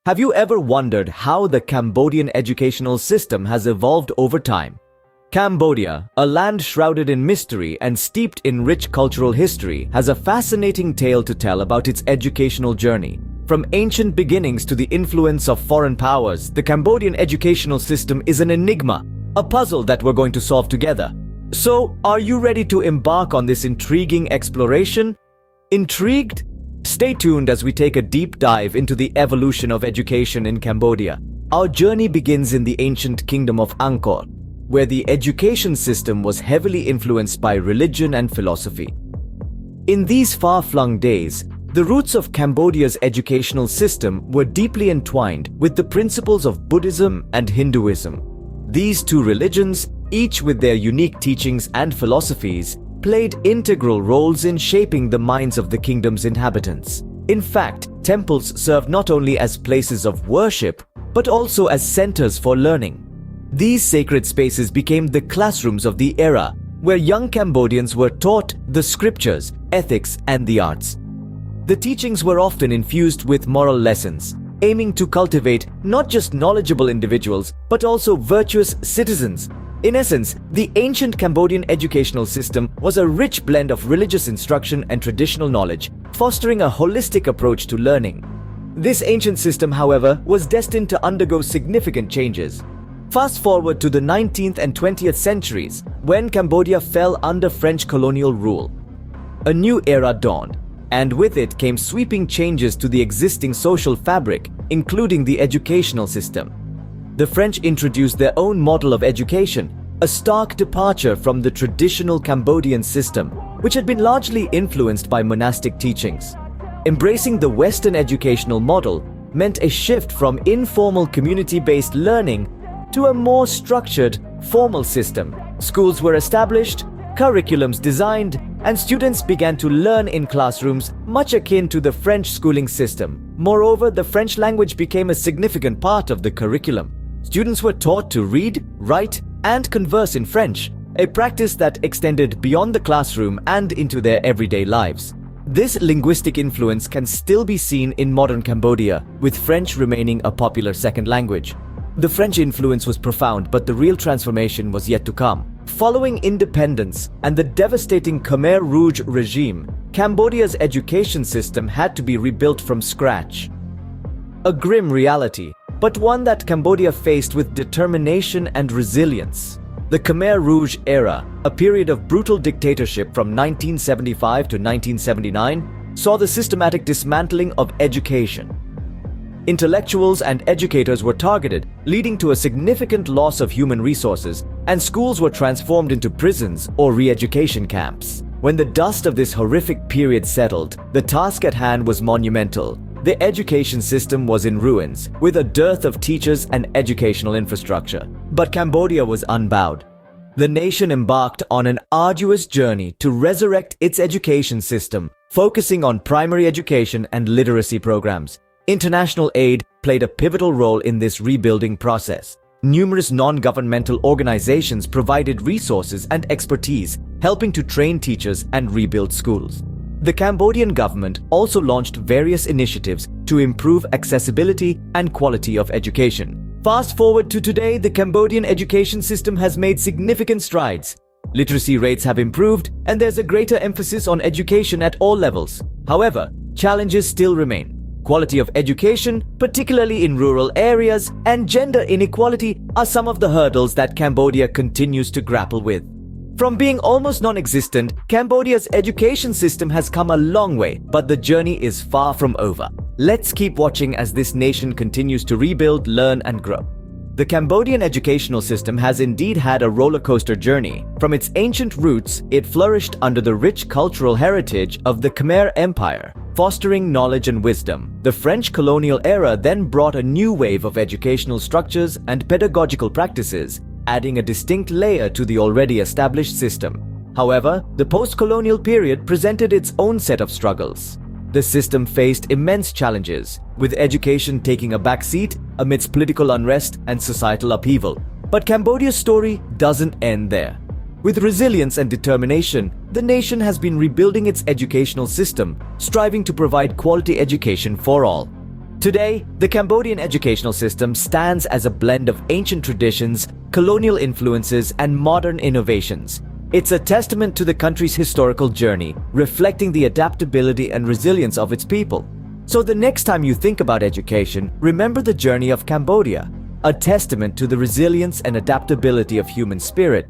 Have you ever wondered how the Cambodian educational system has evolved over time? Cambodia, a land shrouded in mystery and steeped in rich cultural history, has a fascinating tale to tell about its educational journey. From ancient beginnings to the influence of foreign powers, the Cambodian educational system is an enigma, a puzzle that we're going to solve together. So, are you ready to embark on this intriguing exploration? Intrigued? Stay tuned as we take a deep dive into the evolution of education in Cambodia. Our journey begins in the ancient kingdom of Angkor, where the education system was heavily influenced by religion and philosophy. In these far-flung days, the roots of Cambodia's educational system were deeply entwined with the principles of Buddhism and Hinduism. These two religions, each with their unique teachings and philosophies, played integral roles in shaping the minds of the kingdom's inhabitants. In fact, temples served not only as places of worship, but also as centers for learning. These sacred spaces became the classrooms of the era, where young Cambodians were taught the scriptures, ethics, and the arts. The teachings were often infused with moral lessons, aiming to cultivate not just knowledgeable individuals, but also virtuous citizens. In essence, the ancient Cambodian educational system was a rich blend of religious instruction and traditional knowledge, fostering a holistic approach to learning. This ancient system, however, was destined to undergo significant changes. Fast forward to the 19th and 20th centuries, when Cambodia fell under French colonial rule. A new era dawned, and with it came sweeping changes to the existing social fabric, including the educational system. The French introduced their own model of education, a stark departure from the traditional Cambodian system, which had been largely influenced by monastic teachings. Embracing the Western educational model meant a shift from informal community-based learning to a more structured, formal system. Schools were established, curriculums designed, and students began to learn in classrooms much akin to the French schooling system. Moreover, the French language became a significant part of the curriculum. Students were taught to read, write, and converse in French, a practice that extended beyond the classroom and into their everyday lives. This linguistic influence can still be seen in modern Cambodia, with French remaining a popular second language. The French influence was profound, but the real transformation was yet to come. Following independence and the devastating Khmer Rouge regime, Cambodia's education system had to be rebuilt from scratch. A grim reality, but one that Cambodia faced with determination and resilience. The Khmer Rouge era, a period of brutal dictatorship from 1975 to 1979, saw the systematic dismantling of education. Intellectuals and educators were targeted, leading to a significant loss of human resources, and schools were transformed into prisons or re-education camps. When the dust of this horrific period settled, the task at hand was monumental. The education system was in ruins, with a dearth of teachers and educational infrastructure. But Cambodia was unbowed. The nation embarked on an arduous journey to resurrect its education system, focusing on primary education and literacy programs. International aid played a pivotal role in this rebuilding process. Numerous non-governmental organizations provided resources and expertise, helping to train teachers and rebuild schools. The Cambodian government also launched various initiatives to improve accessibility and quality of education. Fast forward to today, the Cambodian education system has made significant strides. Literacy rates have improved, and there's a greater emphasis on education at all levels. However, challenges still remain. Quality of education, particularly in rural areas, and gender inequality are some of the hurdles that Cambodia continues to grapple with. From being almost non-existent, Cambodia's education system has come a long way, but the journey is far from over. Let's keep watching as this nation continues to rebuild, learn, and grow. The Cambodian educational system has indeed had a roller coaster journey. From its ancient roots, it flourished under the rich cultural heritage of the Khmer Empire, fostering knowledge and wisdom. The French colonial era then brought a new wave of educational structures and pedagogical practices, adding a distinct layer to the already established system. However, the post-colonial period presented its own set of struggles. The system faced immense challenges, with education taking a backseat amidst political unrest and societal upheaval. But Cambodia's story doesn't end there. With resilience and determination, the nation has been rebuilding its educational system, striving to provide quality education for all. Today, the Cambodian educational system stands as a blend of ancient traditions, colonial influences, and modern innovations. It's a testament to the country's historical journey, reflecting the adaptability and resilience of its people. So the next time you think about education, remember the journey of Cambodia, a testament to the resilience and adaptability of human spirit.